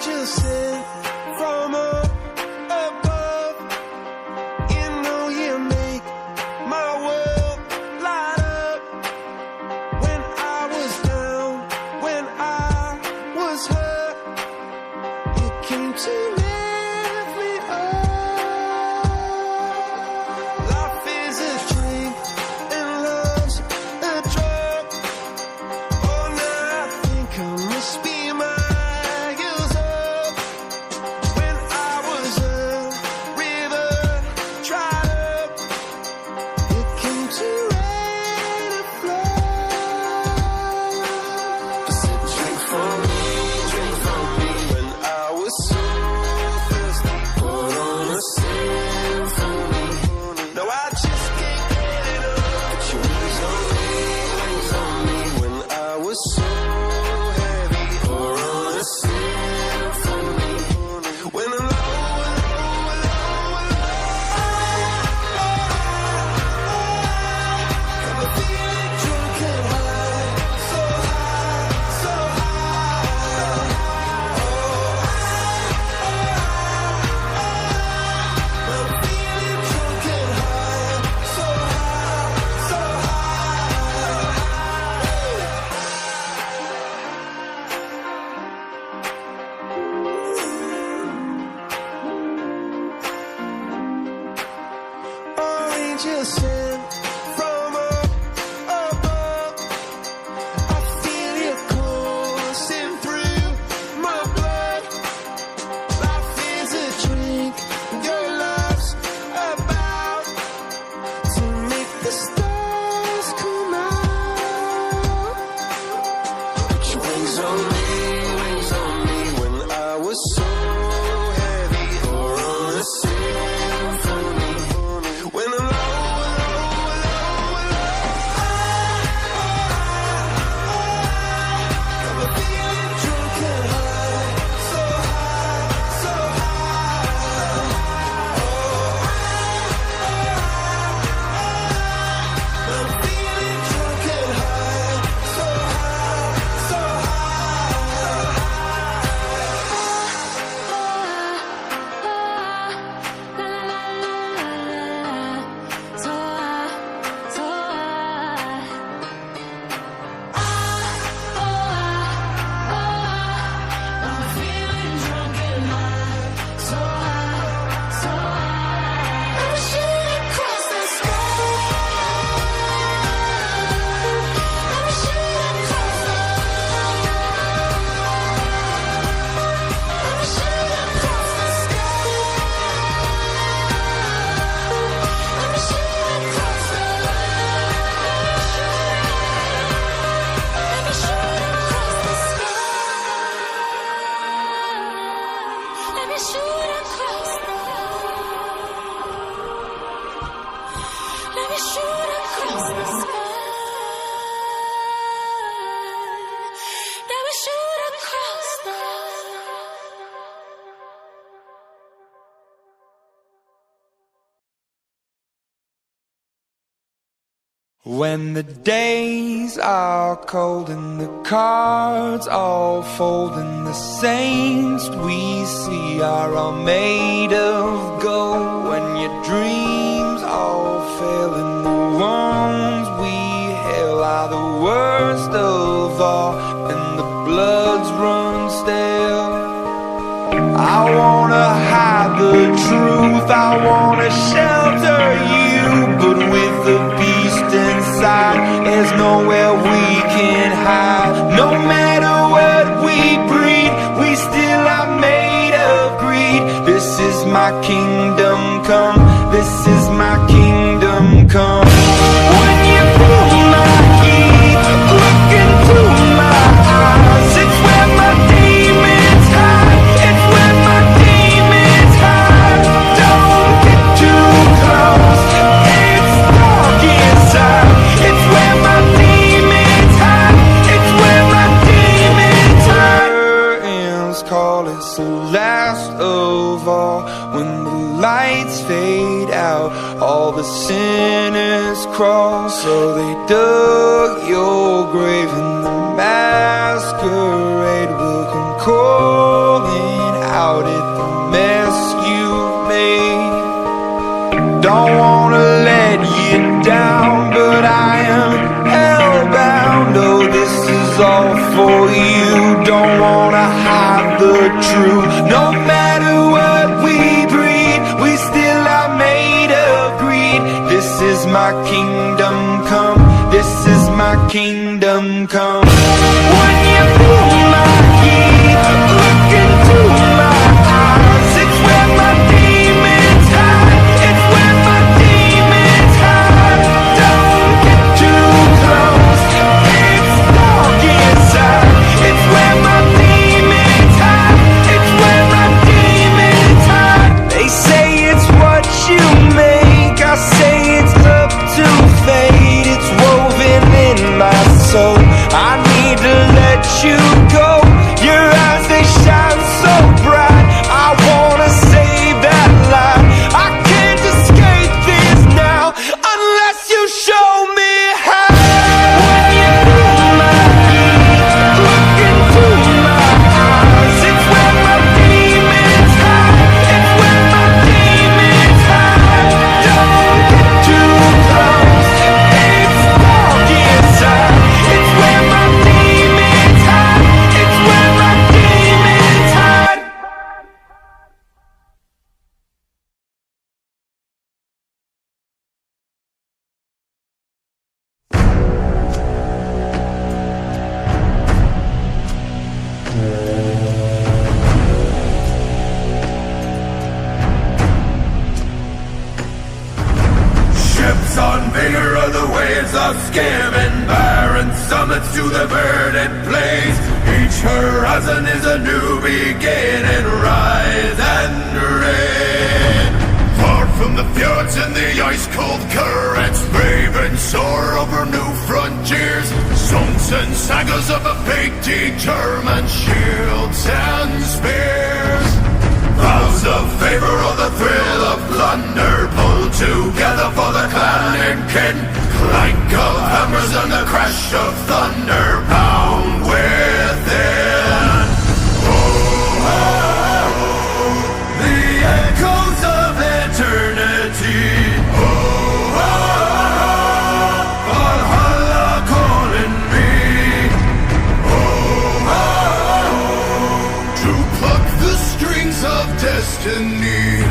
angel sent from up above. You know you make my world light up. When I was down, when I was hurt, you came to lift me up. Life is a drink and love's a drug. Oh, now I think I must be miles up. When I was a river dried up, you came to rain and flood. I said, drink from me, when I was so thirsty. Pour on a symphony. No, I just can't get enough. Put your wings on me, when I was so heavy. Pour on a symphony. When I'm low, I'm feeling drunk and high, so high, so high. I'm feeling drunk and high, so high, so high. Angel sent from up above. I feel you coursing through my blood. Life is a drink, your love's about to make the stars come out. Put your wings on me, when I was so heavy. Pour on a symphony. When I'm low, I'm feeling drunk and high, so high, so high. I'm feeling drunk and high, so high, so I'm feeling drunk and high, so high, so high. I'm shooting across the sky. I'm shooting across the I'm shooting across the sky. I'm shooting across the Let me shoot across the sky. Let me shoot across the Let me shoot across the sky. Let me shoot across the When the days are cold and the cards all fold and the saints we see are all made of gold, when your dreams all fail and the ones we hail are the worst of all and the bloods run stale, I wanna hide the truth, I wanna shelter you, but with the beast inside, there's nowhere we can hide. No matter what we breed, we still are made of greed. This is my kingdom come, this is my kingdom come. When you pull my heat, look into my eyes, it's where my demons hide, it's where my demons hide. Don't get too close, it's dark inside, it's where my demons hide, it's where my demons hide. Curtains call, it's the last of all. When the lights fade out, all the sinners crawl. So they dug your grave and the masquerade will come calling. about it, the mess you made. Don't wanna let you down, but I am hellbound. Oh, this is all for you. Don't wanna hide the truth. No matter what we breed, we still are made of greed. This is my kingdom come. This is my kingdom come. When you pull my key, look into my eyes. It's where my demons hide. It's where my demons hide. Don't get too close. It's dark inside. It's where my demons hide. It's where my demons hide. They say it's what you make. I say it's up to fate. It's woven in my soul. I need to let you go. Your eyes, they shine so bright. I wanna save that light. I can't escape this now unless you show me how. When you pull my key, look into my eyes. It's where my demons hide. It's where my demons hide. Don't get too close. It's dark inside. It's where my demons hide. It's where my demons hide. Ships on vigor of the waves of skimming barren summits to the verdant plains. Each horizon is a new beginning, rise and rain. Far from the fjords and the ice-cold currents, brave and soar over new frontiers. Songs and sagas of a fated German shields and spears. Vows of favor or the thrill of plunder, pulled together for the clan and kin. Clank of hammers and the crash of thunder pound within. Oh, oh, oh, the echoes of eternity. Oh, oh, oh, Valhalla calling me. Oh, oh, oh, to pluck the strings of destiny.